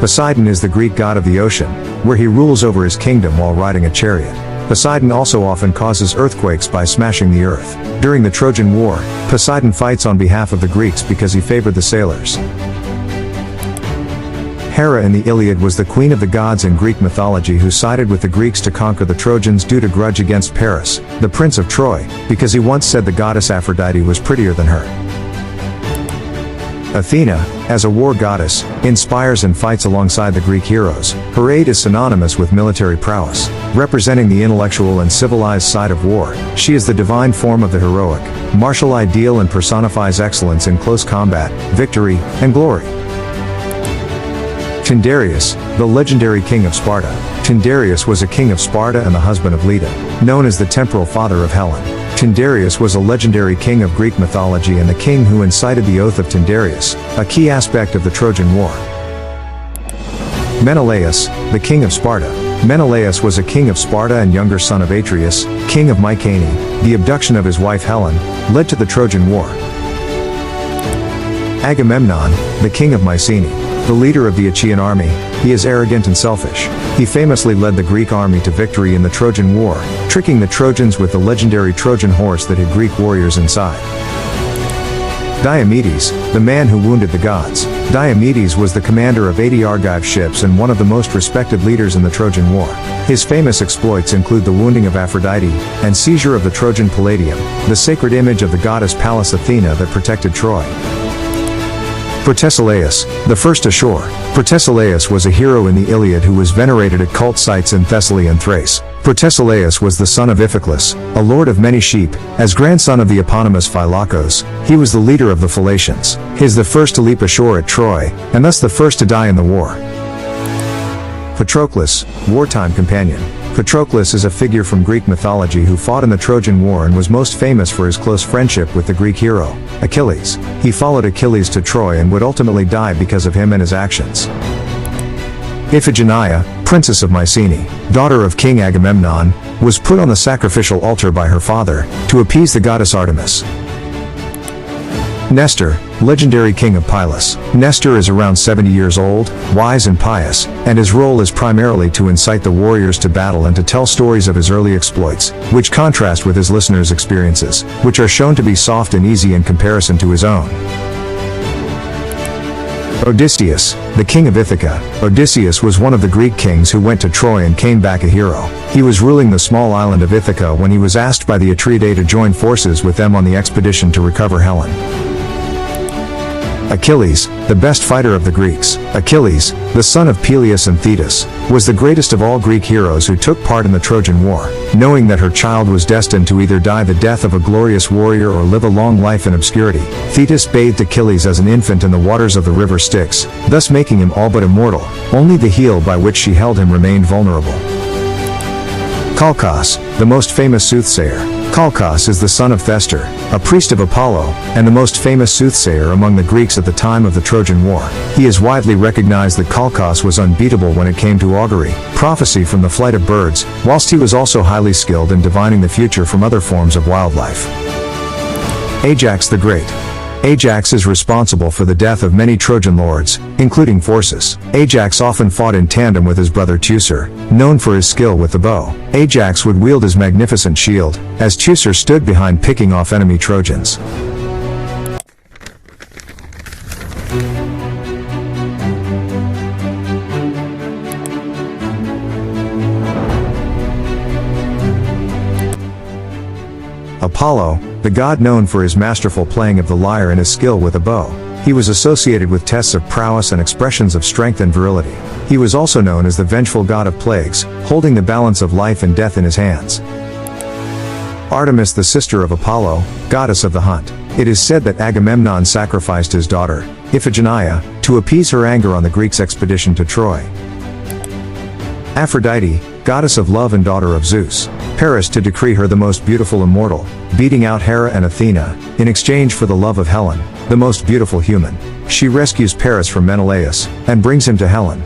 Poseidon is the Greek god of the ocean, where he rules over his kingdom while riding a chariot. Poseidon also often causes earthquakes by smashing the earth. During the Trojan War, Poseidon fights on behalf of the Greeks because he favored the sailors. Hera in the Iliad was the queen of the gods in Greek mythology who sided with the Greeks to conquer the Trojans due to grudge against Paris, the prince of Troy, because he once said the goddess Aphrodite was prettier than her. Athena, as a war goddess, inspires and fights alongside the Greek heroes. Her aid is synonymous with military prowess. Representing the intellectual and civilized side of war, she is the divine form of the heroic, martial ideal and personifies excellence in close combat, victory, and glory. Tyndareus, the legendary king of Sparta. Tyndareus was a king of Sparta and the husband of Leda, known as the temporal father of Helen. Tyndareus was a legendary king of Greek mythology and the king who incited the Oath of Tyndareus, a key aspect of the Trojan War. Menelaus, the king of Sparta. Menelaus was a king of Sparta and younger son of Atreus, king of Mycenae. The abduction of his wife Helen led to the Trojan War. Agamemnon, the king of Mycenae. The leader of the Achaean army, he is arrogant and selfish. He famously led the Greek army to victory in the Trojan War, tricking the Trojans with the legendary Trojan horse that had Greek warriors inside. Diomedes, the man who wounded the gods. Diomedes was the commander of 80 Argive ships and one of the most respected leaders in the Trojan War. His famous exploits include the wounding of Aphrodite, and seizure of the Trojan Palladium, the sacred image of the goddess Pallas Athena that protected Troy. Protesilaus, the first ashore. Protesilaus was a hero in the Iliad who was venerated at cult sites in Thessaly and Thrace. Protesilaus was the son of 𝗖𝗿𝗂𝗍𝗂, a lord of many sheep. As grandson of the eponymous Phylakos, he was the leader of the Phallacians. He is the first to leap ashore at Troy, and thus the first to die in the war. Patroclus, wartime companion. Patroclus is a figure from Greek mythology who fought in the Trojan War and was most famous for his close friendship with the Greek hero, Achilles. He followed Achilles to Troy and would ultimately die because of him and his actions. 𝗖𝗿𝗄𝗯𝗷𝗲𝗰𝗁, princess of Mycenae, daughter of King Agamemnon, was put on the sacrificial altar by her father, to appease the goddess Artemis. Nestor, legendary king of Pylos. Nestor is around 70 years old, wise and pious, and his role is primarily to incite the warriors to battle and to tell stories of his early exploits, which contrast with his listeners' experiences, which are shown to be soft and easy in comparison to his own. Odysseus, the king of Ithaca. Odysseus was one of the Greek kings who went to Troy and came back a hero. He was ruling the small island of Ithaca when he was asked by the Atreidae to join forces with them on the expedition to recover Helen. Achilles, the best fighter of the Greeks. Achilles, the son of Peleus and Thetis, was the greatest of all Greek heroes who took part in the Trojan War. Knowing that her child was destined to either die the death of a glorious warrior or live a long life in obscurity, Thetis bathed Achilles as an infant in the waters of the river Styx, thus making him all but immortal. Only the heel by which she held him remained vulnerable. Calchas, the most famous soothsayer. Calchas is the son of Thestor, a priest of Apollo, and the most famous soothsayer among the Greeks at the time of the Trojan War. He is widely recognized that Calchas was unbeatable when it came to augury, prophecy from the flight of birds, whilst he was also highly skilled in divining the future from other forms of wildlife. Ajax the Great. Ajax is responsible for the death of many Trojan lords, including Phorcys. Ajax often fought in tandem with his brother Teucer, known for his skill with the bow. Ajax would wield his magnificent shield, as Teucer stood behind picking off enemy Trojans. Apollo, the god known for his masterful playing of the lyre and his skill with a bow. He was associated with tests of prowess and expressions of strength and virility. He was also known as the vengeful god of plagues, holding the balance of life and death in his hands. Artemis, the sister of Apollo, goddess of the hunt. It is said that Agamemnon sacrificed his daughter, 𝗖𝗿𝗄𝗯𝗷𝗲𝗰, to appease her anger on the Greeks' expedition to Troy. Aphrodite, goddess of love and daughter of Zeus. Paris to decree her the most beautiful immortal, beating out Hera and Athena, in exchange for the love of Helen, the most beautiful human. She rescues Paris from Menelaus, and brings him to Helen.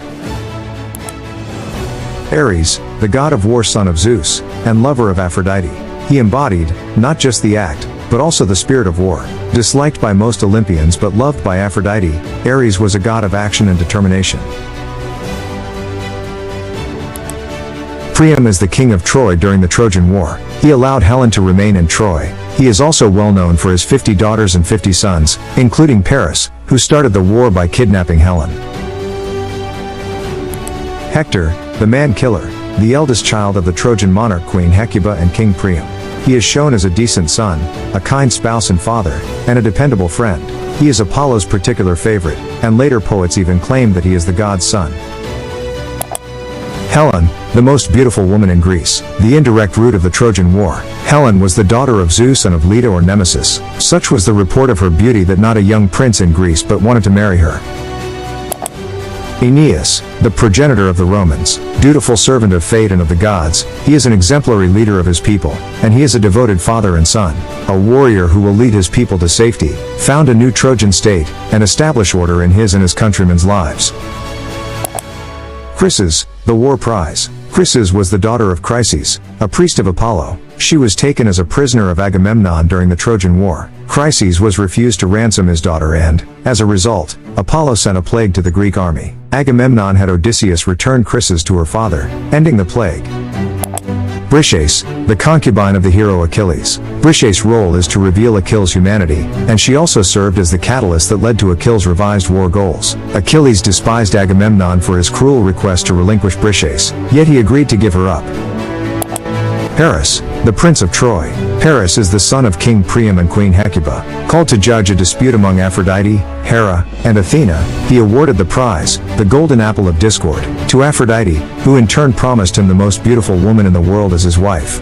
Ares, the god of war, son of Zeus, and lover of Aphrodite. He embodied, not just the act, but also the spirit of war. Disliked by most Olympians but loved by Aphrodite, Ares was a god of action and determination. Priam is the king of Troy during the Trojan War. He allowed Helen to remain in Troy. He is also well known for his 50 daughters and 50 sons, including Paris, who started the war by kidnapping Helen. Hector, the man-killer, the eldest child of the Trojan monarch Queen 𝗧𝗫𝗶𝗰 and King Priam. He is shown as a decent son, a kind spouse and father, and a dependable friend. He is Apollo's particular favorite, and later poets even claim that he is the god's son. Helen, the most beautiful woman in Greece, the indirect root of the Trojan War. Helen was the daughter of Zeus and of Leda or Nemesis. Such was the report of her beauty that not a young prince in Greece but wanted to marry her. Aeneas, the progenitor of the Romans, dutiful servant of fate and of the gods, he is an exemplary leader of his people, and he is a devoted father and son, a warrior who will lead his people to safety, found a new Trojan state, and establish order in his and his countrymen's lives. Chryses, the war prize. Chryses was the daughter of Chryses, a priest of Apollo. She was taken as a prisoner of Agamemnon during the Trojan War. Chryses was refused to ransom his daughter and, as a result, Apollo sent a plague to the Greek army. Agamemnon had Odysseus return Chryses to her father, ending the plague. Briseis, the concubine of the hero Achilles. Briseis' role is to reveal Achilles' humanity, and she also served as the catalyst that led to Achilles' revised war goals. Achilles despised Agamemnon for his cruel request to relinquish Briseis, yet he agreed to give her up. Paris, the Prince of Troy. Paris is the son of King Priam and Queen 𝗧𝗫𝗶𝗰. Called to judge a dispute among Aphrodite, Hera, and Athena, he awarded the prize, the golden apple of discord, to Aphrodite, who in turn promised him the most beautiful woman in the world as his wife.